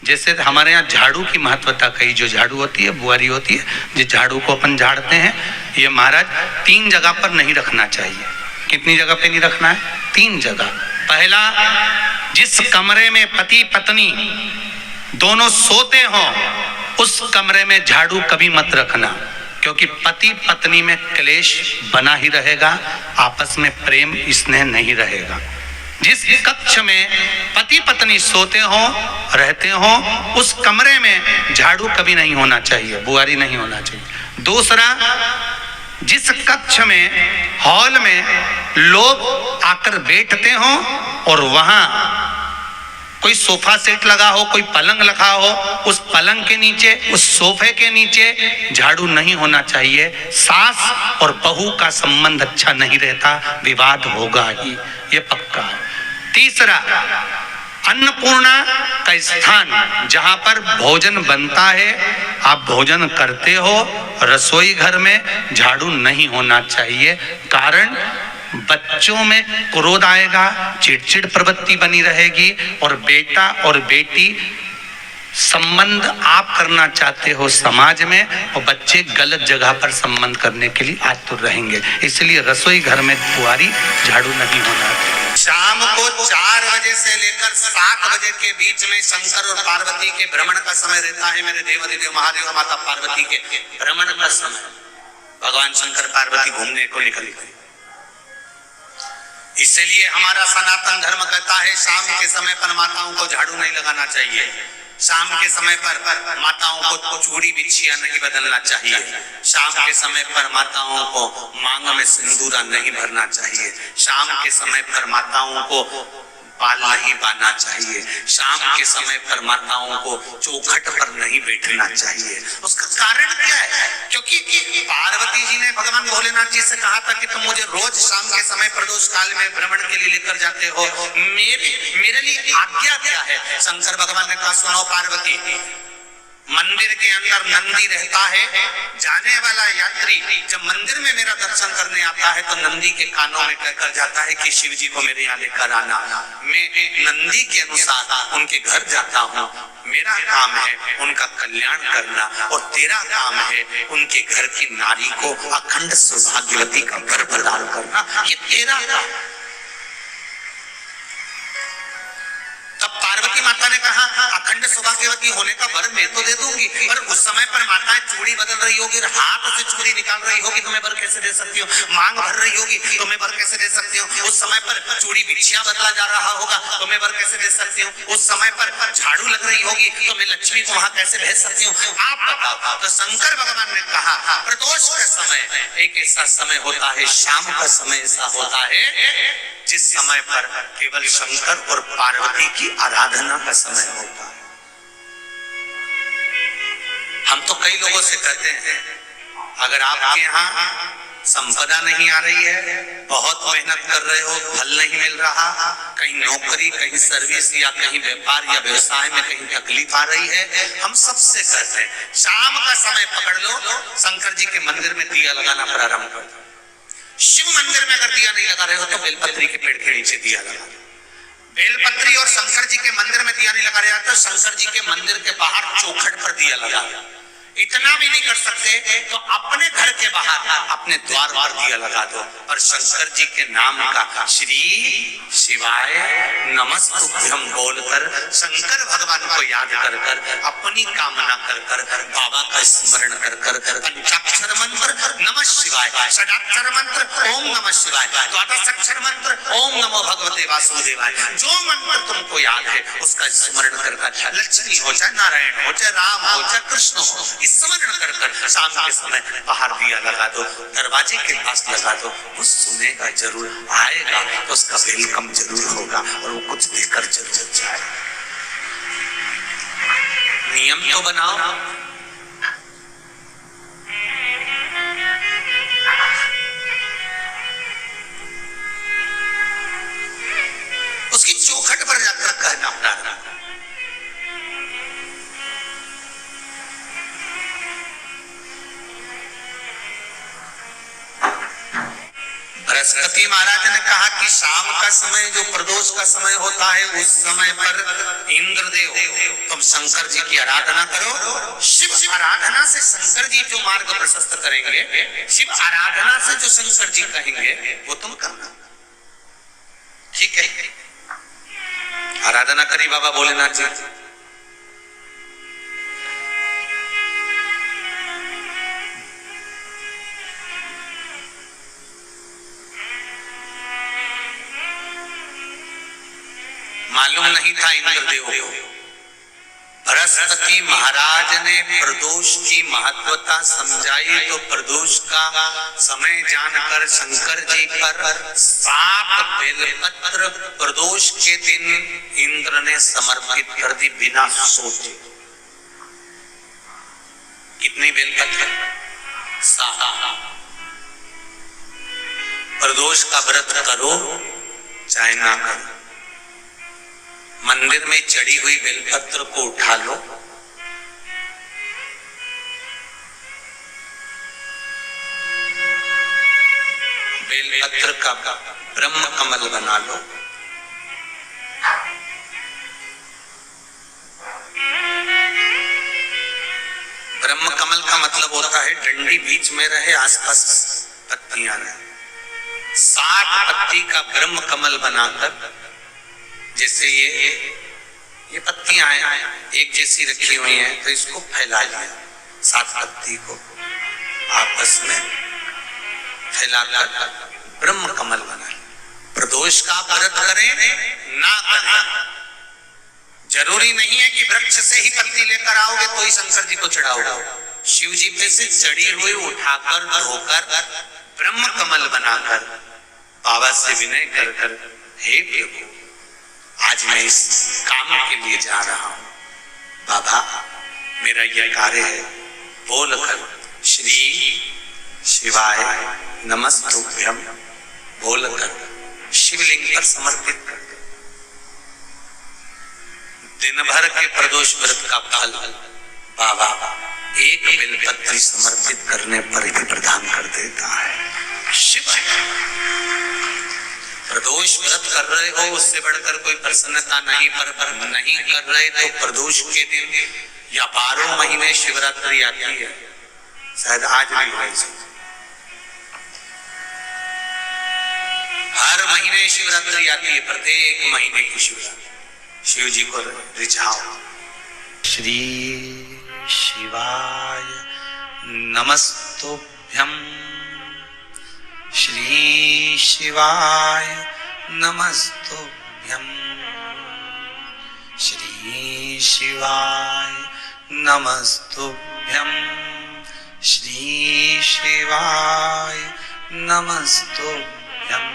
जैसे हमारे यहाँ झाड़ू की महत्वता कही, जो झाड़ू होती है बुआरी होती है, जिस झाड़ू को अपन झाड़ते हैं, ये महाराज 3 जगह पर नहीं रखना चाहिए। कितनी जगह पे नहीं रखना है? 3 जगह। पहला, जिस कमरे में पति पत्नी दोनों सोते हो उस कमरे में झाड़ू कभी मत रखना, क्योंकि पति पत्नी में क्लेश बना ही रहेगा, आपस में प्रेम स्नेह नहीं रहेगा। जिस कक्ष में पति पत्नी सोते हो रहते हो उस कमरे में झाड़ू कभी नहीं होना चाहिए, बुआरी नहीं होना चाहिए। दूसरा, जिस कक्ष में हॉल में लोग आकर बैठते हो और वहां कोई सोफा सेट लगा हो, कोई पलंग लगा हो, उस पलंग के नीचे, उस सोफे के नीचे झाड़ू नहीं होना चाहिए। सास और बहू का संबंध अच्छा नहीं रहता, विवाद होगा ही, ये पक्का है। तीसरा, अन्नपूर्णा का स्थान जहां पर भोजन बनता है, आप भोजन करते हो, रसोई घर में झाड़ू नहीं होना चाहिए। कारण, बच्चों में क्रोध आएगा, चिड़चिड़ प्रवृत्ति बनी रहेगी, और बेटा और बेटी संबंध आप करना चाहते हो समाज में, और बच्चे गलत जगह पर संबंध करने के लिए आतुर रहेंगे। इसलिए रसोई घर में बुआरी झाड़ू नहीं होना चाहिए। शाम को 4 बजे से लेकर 7 बजे के बीच में शंकर और पार्वती के भ्रमण का समय रहता है। मेरे देवादिदेव महादेव माता पार्वती के भ्रमण का समय, भगवान शंकर पार्वती घूमने को निकल गए। इसलिए हमारा सनातन धर्म कहता है शाम के समय पर माताओं को झाड़ू नहीं लगाना चाहिए। शाम के समय पर माताओं को चूड़ी बिछिया नहीं बदलना चाहिए। शाम के समय पर माताओं को मांग में सिंदूरा नहीं भरना चाहिए। शाम के समय पर माताओं को बाल नहीं बांधना चाहिए। शाम के समय पर माताओं को चौखट पर नहीं बैठना चाहिए। उसका कारण क्या है? क्योंकि पार्वती जी ने भगवान भोलेनाथ जी से कहा था कि तुम मुझे रोज शाम के समय प्रदोष काल में भ्रमण के लिए लेकर जाते हो, मेरे लिए आज्ञा क्या है? शंकर भगवान ने कहा, सुनो पार्वती, मंदिर के अंदर नंदी रहता है। जाने वाला यात्री जब मंदिर में मेरा दर्शन करने आता है तो नंदी के कानों में कहकर जाता है कि शिव जी को मेरे यहाँ लेकर आना। मैं नंदी के अनुसार उनके घर जाता हूँ। मेरा काम है उनका कल्याण करना, और तेरा काम है उनके घर की नारी को अखंड सौभाग्यवती का वर प्रदान करना। ये तेरा काम। तब पार्वती माता ने कहा, अखंड सौभाग्यवती होने का वर मैं तो दे दूंगी, पर उस समय पर माताएं चूड़ी बदल रही होगी, हाथ से चूड़ी निकाल रही होगी, तो मैं वर कैसे दे सकती हूँ? मांग भर रही होगी तो मैं वर कैसे दे सकती हूँ? उस समय पर चूड़ी बिछिया बदला जा रहा होगा तो मैं वर कैसे दे सकती हूँ? उस समय पर झाड़ू लग रही होगी तो मैं लक्ष्मी को वहां कैसे भेज सकती हूँ? आप बताओ। तो शंकर भगवान ने कहा, प्रदोष का समय एक ऐसा समय होता है, शाम का समय ऐसा होता है जिस समय पर केवल शंकर और पार्वती की आराधना का समय होता है। हम तो कई लोगों से कहते हैं, अगर आपके यहाँ संपदा नहीं आ रही है, बहुत मेहनत कर रहे हो, फल नहीं मिल रहा, कहीं नौकरी, कहीं सर्विस या कहीं व्यापार या व्यवसाय में कहीं तकलीफ आ रही है, हम सबसे कहते हैं शाम का समय पकड़ लो, शंकर जी के मंदिर में दिया लगाना प्रारंभ कर दो। शिव मंदिर में अगर दिया नहीं लगा रहे हो तो बेलपत्री के पेड़ के नीचे दिया लगा दो। बेलपत्री और शंकर जी के मंदिर में दिया नहीं लगा रहा तो शंकर जी के मंदिर के बाहर चौखट पर दिया लगा दो। इतना भी नहीं कर सकते तो अपने घर के बाहर अपने द्वार पर दिया लगा दो, और शंकर जी के नाम का श्री शिवाय नमस्तुभ्यं बोलकर शंकर भगवान को याद कर कर, अपनी कामना कर कर, बाबा का स्मरण कर कर, पंचाक्षर मंत्र नमः शिवाय, षडाक्षर मंत्र ओम नमः शिवाय, द्वादशाक्षर मंत्र ओम नमो भगवते वासुदेवाय, जो मंत्र तुमको याद है उसका स्मरण कर कर, लक्ष्मी हो चाहे नारायण हो चाहे राम हो चाहे कृष्ण हो, स्मरण कर कर शाम के समय बाहर दिया लगा दो, दरवाजे के पास लगा दो। वो सुनेगा जरूर, आएगा तो उसका वेलकम जरूर होगा और वो कुछ देकर जरूर जाएगा। नियम तो बनाओ। उसकी चौखट पर जाकर कहना प्रार्थना, भरत बृहस्पति महाराज ने कहा कि शाम का समय जो प्रदोष का समय होता है उस समय पर इंद्रदेव तुम शंकर जी की आराधना करो। शिव आराधना से शंकर जी जो मार्ग प्रशस्त करेंगे, शिव आराधना से जो शंकर जी कहेंगे वो तुम करना। ठीक है, आराधना करी बाबा भोलेनाथ जी। मालूम नहीं था इंद्रदेव को। बृहस्पति महाराज ने प्रदोष की महत्वता समझाई तो प्रदोष का समय जानकर शंकर जी पर 7 बेलपत्र प्रदोष के दिन इंद्र ने समर्पित कर दी बिना सोचे। कितनी बेलपत्र? 7। प्रदोष का व्रत करो चाहे ना करो, मंदिर में चढ़ी हुई बेलपत्र को उठा लो, बेलपत्र का ब्रह्म कमल बना लो, ब्रह्म कमल का मतलब होता है डंडी बीच में रहे, आसपास पत्तियां रहे। 7 पत्ती का ब्रह्म कमल बनाकर, जैसे ये पत्तियां एक जैसी रखी हुई हैं तो इसको फैला लिया, 7 पत्ती को आपस में फैलाकर ब्रह्म कमल बना। प्रदोष का व्रत करें ना करें, जरूरी नहीं है कि वृक्ष से ही पत्ती लेकर आओगे तो ही शंकर जी को चढ़ाओगे। शिव जी पे से चढ़ी हुई उठाकर धोकर ब्रह्म कमल बनाकर बाबा से विनय कर कर, हे प्रभु आज मैं इस काम के लिए जा रहा हूं, बाबा मेरा यह कार्य है, बोलकर श्री शिवाय नमस्तुभ्यम बोलकर शिवलिंग पर समर्पित कर दो। दिन भर के प्रदोष व्रत का फल बाबा एक बेलपत्री समर्पित करने पर ही प्रदान कर देता है। शिव प्रदोष व्रत कर रहे हो उससे बढ़कर कोई प्रसन्नता नहीं, पर नहीं कर रहे तो प्रदोष के दिन या 12 महीने शिवरात्रि आती है, शायद आज भी हो, हर महीने शिवरात्रि आती है, प्रत्येक महीने की शिवरात्रि। शिव जी को रिझाओ। श्री शिवाय नमस्तुभ्यम, श्री शिवाय नमस्तुभ्यम, श्री शिवाय नमस्तुभ्यम, श्री शिवाय नमस्तुभ्यम।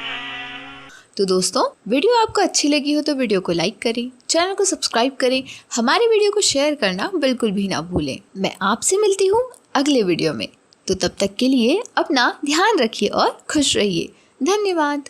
तो दोस्तों, वीडियो आपको अच्छी लगी हो तो वीडियो को लाइक करें, चैनल को सब्सक्राइब करें, हमारे वीडियो को शेयर करना बिल्कुल भी ना भूलें। मैं आपसे मिलती हूँ अगले वीडियो में, तो तब तक के लिए अपना ध्यान रखिए और खुश रहिए। धन्यवाद।